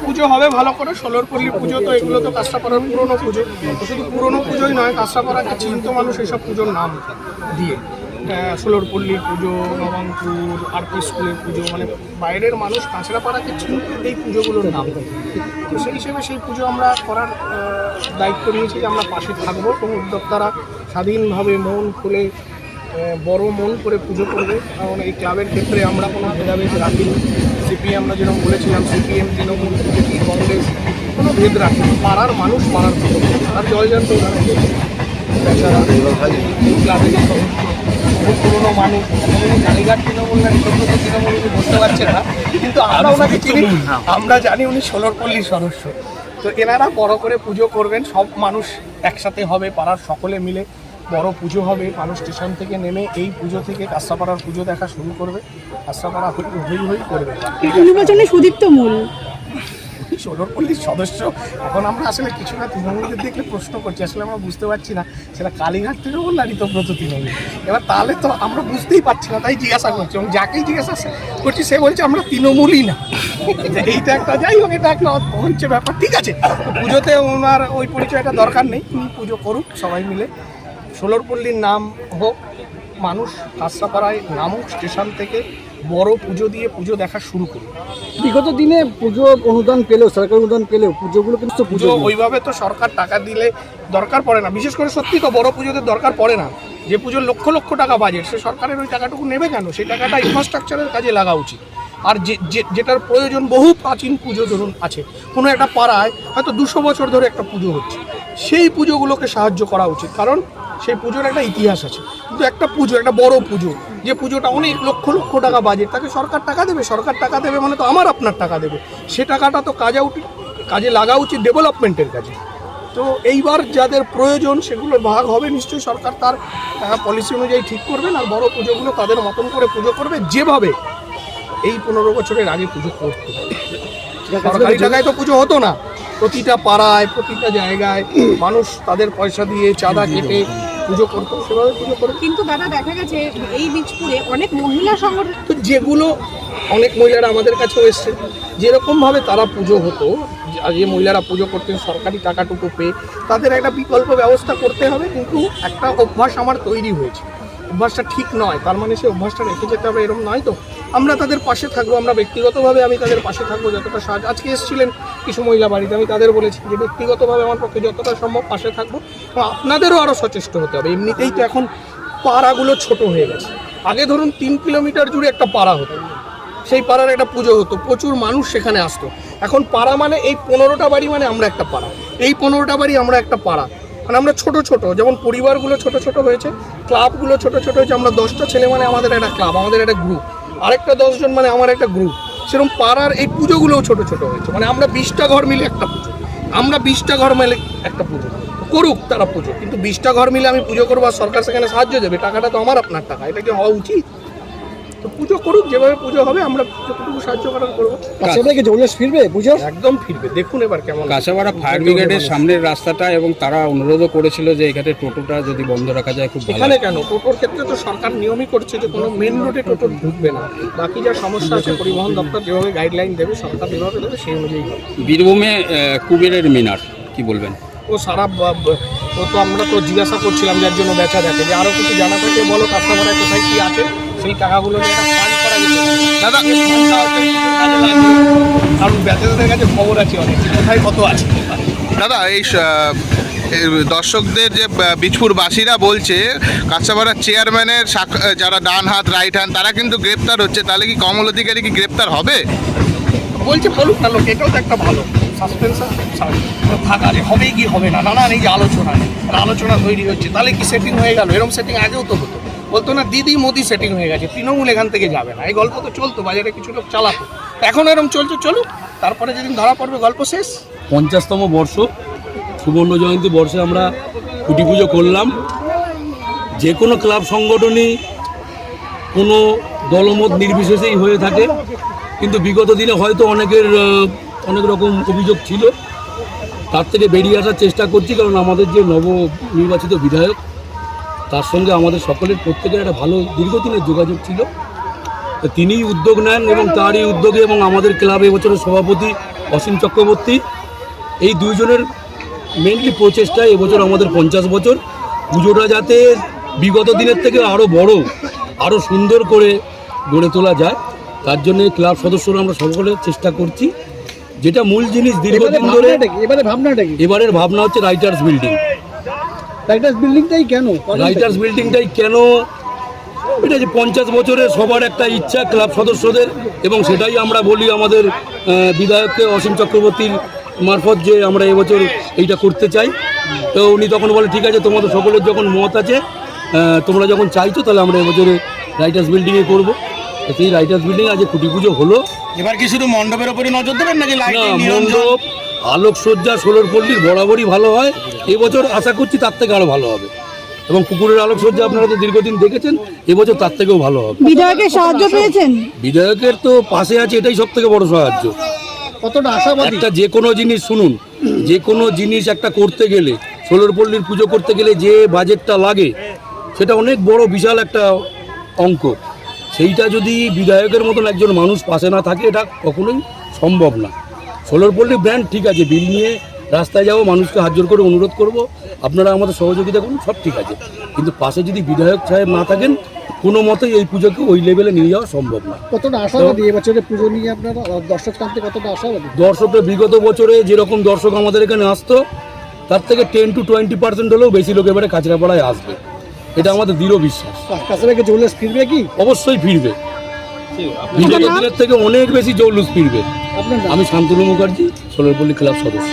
পুজো হবে ভালো করে। ষোলরপল্লী পুজো তো এগুলো তো কাঁচরাপাড়ার পুরনো পুজো, তো শুধু পুরনো পুজোই নয়, কাঁচরাপাড়াকে চিন্ত মানুষ এইসব পুজোর নাম দিয়ে। ষোলরপল্লী পুজো, নবাঙ্কুর, আরপি স্কুলের পুজো, মানে বাইরের মানুষ কাঁচরাপাড়াকে চিনতে এই পুজোগুলোর নাম দেয়। তো সেই হিসেবে সেই পুজো আমরা করার দায়িত্ব নিয়েছি যে আমরা পাশে থাকবো এবং উদ্যোক্তারা স্বাধীনভাবে মন খুলে বড় মন করে পুজো করবে। কারণ এই ক্লাবের ক্ষেত্রে আমরা কোনো ভেদাভেদ রাখিনি। সিপিএম আমরা যেরকম বলেছিলাম, সিপিএম, তৃণমূল, বিজেপি, কংগ্রেস কোনো ভেদ রাখিনি। পাড়ার মানুষ পাড়ার পুজো, আর জলজান্ত বেচারা এই ক্লাবের বহু পুরোনো মানুষ, কালীঘাট তৃণমূল না তৃণমূল বুঝতে পারছে না, কিন্তু আমরা ওনাকে চিনি, আমরা জানি উনি ষোলরপল্লীর সদস্য। তো এনারা বড় করে পুজো করবেন, সব মানুষ একসাথে হবে, পাড়ার সকলে মিলে বড় পুজো হবে। মানুষ স্টেশন থেকে নেমে এই পুজো থেকে কাঁচরাপাড়ার পুজো দেখা শুরু করবে। কাঁচরাপাড়া হই হই করবে। নির্বাচনে সুদীপ্ত মূল ষোলরপল্লীর সদস্য, এখন আমরা আসলে কিছু না তৃণমূলদের দেখলে প্রশ্ন করছি, আসলে আমরা বুঝতে পারছি না সেটা কালীঘাট তৃণমূল না ঋতব্রত তৃণমূল। এবার তাহলে তো আমরা বুঝতেই পারছি না, তাই জিজ্ঞাসা করছি, এবং যাকেই জিজ্ঞাসা করছি সে বলছে আমরা তৃণমূলই না। এইটা একটা, যাই হোক, এটা একটা হচ্ছে ব্যাপার। ঠিক আছে, পুজোতে ওনার ওই পরিচয়টা দরকার নেই, তিনি পুজো করুক সবাই মিলে। ষোলরপল্লীর নাম হোক, মানুষ কাঁচরাপাড়ায় নামুক, স্টেশন থেকে বড় পুজো দিয়ে পুজো দেখা শুরু করুন। বিগত দিনে পুজো অনুদান পেলেও, সরকার অনুদান পেলেও পুজোগুলো কিন্তু পুজো ওইভাবে তো সরকার টাকা দিলে দরকার পড়ে না, বিশেষ করে সত্যি তো বড় পুজোতে দরকার পড়ে না। যে পুজোর লক্ষ লক্ষ টাকা বাজেট, সে সরকারের ওই টাকাটুকু নেবে কেন? সেই টাকাটা ইনফ্রাস্ট্রাকচারের কাজে লাগা উচিত। আর যেটার প্রয়োজন, বহু প্রাচীন পুজো ধরুন আছে, কোনো একটা পাড়ায় হয়তো 200 বছর ধরে একটা পুজো হচ্ছে, সেই পুজোগুলোকে সাহায্য করা উচিত, কারণ সেই পুজোর একটা ইতিহাস আছে। কিন্তু একটা পুজো, একটা বড় পুজো, যে পুজোটা অনেক লক্ষ লক্ষ টাকা বাজেট, তাকে সরকার টাকা দেবে। সরকার টাকা দেবে মানে তো আমার আপনার টাকা দেবে, সে টাকাটা তো কাজে লাগা উচিত ডেভেলপমেন্টের কাজে। তো এইবার যাদের প্রয়োজন সেগুলোর ভাগ হবে নিশ্চয়ই, সরকার তার পলিসি অনুযায়ী ঠিক করবেন। আর বড় পুজোগুলো তাদের মতন করে পুজো করবে, যেভাবে এই 15 বছরের আগে পুজো করতো। সরকারি টাকায় তো পুজো হতো না, প্রতিটা পাড়ায় প্রতিটা জায়গায় মানুষ তাদের পয়সা দিয়ে চাঁদা কেটে পুজো করতো, সেভাবে পুজো করতো। কিন্তু দাদা দেখা গেছে এই বীজপুরে অনেক মহিলা সংগঠন, তো যেগুলো অনেক মহিলারা আমাদের কাছেও এসছে, যেরকমভাবে তারা পুজো হতো, যে মহিলারা পুজো করতেন সরকারি টাকাটুকু পেয়ে, তাদের একটা বিকল্প ব্যবস্থা করতে হবে। কিন্তু একটা অভ্যাস আমার তৈরি হয়েছে, অভ্যাসটা ঠিক নয়, তার মানে সে অভ্যাসটা রেখে যেতে হবে এরকম নয়। তো আমরা তাদের পাশে থাকবো, আমরা ব্যক্তিগতভাবে আমি তাদের পাশে থাকবো যতটা সাহায্য। আজকে এসেছিলেন কিছু মহিলা বাড়িতে, আমি তাদের বলেছি যে ব্যক্তিগতভাবে আমার পক্ষে যতটা সম্ভব পাশে থাকবো, এবং আপনাদেরও আরও সচেষ্ট হতে হবে। এমনিতেই তো এখন পাড়াগুলো ছোট হয়ে গেছে। আগে ধরুন 3 কিলোমিটার জুড়ে একটা পাড়া হতো, সেই পাড়ার একটা পুজো হতো, প্রচুর মানুষ সেখানে আসতো। এখন পাড়া মানে এই 15টা বাড়ি মানে আমরা একটা পাড়া, এই 15টা বাড়ি আমরা একটা পাড়া, মানে আমরা ছোট ছোট, যেমন পরিবারগুলো ছোট ছোট হয়েছে, ক্লাবগুলো ছোট ছোট হয়েছে। আমরা 10টা ছেলে মানে আমাদের একটা ক্লাব, আমাদের একটা গ্রুপ, আরেকটা 10 জন মানে আমার একটা গ্রুপ। সেরকম পাড়ার এই পুজোগুলোও ছোট ছোট হয়েছে, মানে আমরা 20টা ঘর মিলে একটা পুজো, আমরা 20টা ঘর মিলে একটা পুজো করুক তারা পুজো, কিন্তু 20টা ঘর মিলে আমি পুজো করবো আর সরকার সেখানে সাহায্য দেবে, টাকাটা তো আমার আপনার টাকা, এটা কি হওয়া উচিত? তো পুজো করুক, যেভাবে পুজো হবে আমরা যতটুকু সাহায্য করার করবো। কাঁচরাপাড়ায় কি জৌলস ফিরবে পুজো? একদম ফিরবে, দেখুন এবার কেমন। কাঁচরাপাড়া ফায়ার ব্রিগেডের সামনের রাস্তাটা, এবং তারা অনুরোধও করেছিল যে এখানে টোটোটা যদি বন্ধ রাখা যায় খুব ভালো। এখানে কেন, টোটোর ক্ষেত্রে তো সরকার নিয়মই করছে যে কোনো মেন রোডে টোটো ঢুকবে না। বাকি যা সমস্যা আছে পরিবহন দপ্তর যেভাবে গাইডলাইন দেবে, সরকার যেভাবে দেবে সেই অনুযায়ী হবে। বীরভূমে কুবেরের মিনার কি বলবেন? ও সারা ও তো আমরা তো জিজ্ঞাসা করছিলাম যার জন্য বেচা দেখে, যে আরও কিছু জানা থাকে বলো, কাঁচরাপাড়ায় কোথায় কী আছে, সেই টাকাগুলো নিয়ে একটা ফান্ড করা যেত দাদা। কারণ বেচাদের কাছে খবর আছে অনেক, কোথায় কত আছে। দাদা, এই দর্শকদের যে বীজপুরবাসীরা বলছে কাঁচরাপাড়ার চেয়ারম্যানের যারা ডান হাত রাইট হ্যান্ড তারা কিন্তু গ্রেপ্তার হচ্ছে, তাহলে কি কমল অধিকারী কি গ্রেপ্তার হবে? বলছে বলুক না লোক, এটাও তো একটা ভালো সাসপেন্সার থাকা, যে হবে কি হবে না, নানান এই যে আলোচনা তৈরি হচ্ছে, তাহলে কি সেটিং হয়ে গেল? এরকম সেটিং আগেও তো হতো, বলতো না দিদি মোদি সেটিং হয়ে গেছে, তৃণমূল এখান থেকে যাবে না, এই গল্প তো চলতো, বাজারে কিছু লোক চালাতো, এখন এরকম চলছে, চলুক, তারপরে যেদিন ধরা পড়বে গল্প শেষ। 50তম বর্ষ সুবর্ণ জয়ন্তী বর্ষে আমরা কুটি পুজো করলাম। যে কোনো ক্লাব সংগঠনই কোনো দলমত নির্বিশেষেই হয়ে থাকে, কিন্তু বিগত দিনে হয়তো অনেক রকম অভিযোগ ছিল, তার থেকে বেরিয়ে আসার চেষ্টা করছি। কারণ আমাদের যে নবনির্বাচিত বিধায়ক, তার সঙ্গে আমাদের সকলের প্রত্যেকের একটা ভালো দীর্ঘদিনের যোগাযোগ ছিল, তো তিনিই উদ্যোগ নেন এবং তারই উদ্যোগে এবং আমাদের ক্লাবে এবছরের সভাপতি অসীম চক্রবর্তী, এই দুইজনের মেনলি প্রচেষ্টায় এবছর আমাদের 50 বছর পুজোটা যাতে বিগত দিনের থেকে আরও বড়, আরও সুন্দর করে গড়ে তোলা যায়, তার জন্য ক্লাব সদস্যরা আমরা সকলে চেষ্টা করছি। যেটা মূল জিনিস দীর্ঘদিন ধরে, এবারে ভাবনাটা কি? এবারের ভাবনা হচ্ছে রাইটার্স বিল্ডিং। রাইটার্স বিল্ডিংটাই কেন? রাইটার্স বিল্ডিংটাই কেন, এটা যে 50 বছরের সবার একটা ইচ্ছা ক্লাব সদস্যদের, এবং সেটাই আমরা বলি আমাদের বিধায়ককে অসীম চক্রবর্তীর মারফত যে আমরা এবছর এইটা করতে চাই। তো উনি তখন বলে ঠিক আছে, তোমাদের সকলের যখন মত আছে, তোমরা যখন চাইছো, তাহলে আমরা এবছরে রাইটার্স বিল্ডিংয়ে করবো। তো সেই রাইটার্স বিল্ডিং আজ খুঁটি পুজো হলো। এবার কি শুধু মণ্ডপের উপরে নজর দেবেন নাকি না, লাইটিং, মণ্ডপ, আলোকসজ্জা, ষোলোর পল্লীর বরাবরই ভালো হয়। এবছর আশা করছি তার থেকে আরও ভালো হবে, এবং পুকুরের আলোকসজ্জা আপনারা তো দীর্ঘদিন দেখেছেন, এবছর তার থেকেও ভালো হবে। বিধায়কের সাহায্য পেয়েছেন? বিধায়কের তো পাশে আছে, এটাই সব থেকে বড় সাহায্য। কতটা আশাবাদী? একটা যে কোনো জিনিস শুনুন, যে কোনো জিনিস একটা করতে গেলে, ষোলোর পল্লীর পুজো করতে গেলে যে বাজেটটা লাগে, সেটা অনেক বড় বিশাল একটা অঙ্ক। সেইটা যদি বিধায়কের মতন একজন মানুষ পাশে না থাকে, এটা কখনোই সম্ভব না। ষোলোর পল্লী ব্র্যান্ড ঠিক আছে, বিল নিয়ে রাস্তায় যাবো, মানুষকে হাত জোর করে অনুরোধ করব, আপনারা আমাদের সহযোগিতা করুন, সব ঠিক আছে, কিন্তু পাশে যদি বিধায়ক সাহেব না থাকেন, কোনো মতেই এই পুজোকে ওই লেভেলে নিয়ে যাওয়া সম্ভব না। কতটা আশাবাদী এবছরের পুজো নিয়ে আপনারা, দর্শক টানতে কতটা আশাবাদী? দর্শকরা বিগত বছরে যেরকম দর্শক আমাদের এখানে আসতো, তার থেকে 10 to 20% হলেও বেশি লোক এবারে কাঁচরাপাড়ায় আসবে, এটা আমাদের দৃঢ় বিশ্বাস। কাছাকাছি জৌলুস ফিরবে কি? অবশ্যই ফিরবে, বিগত দিনের থেকে অনেক বেশি জৌলুস ফিরবে। আপনার নাম? আমি শান্তনু মুখার্জি, ষোলোর পল্লী ক্লাব সদস্য।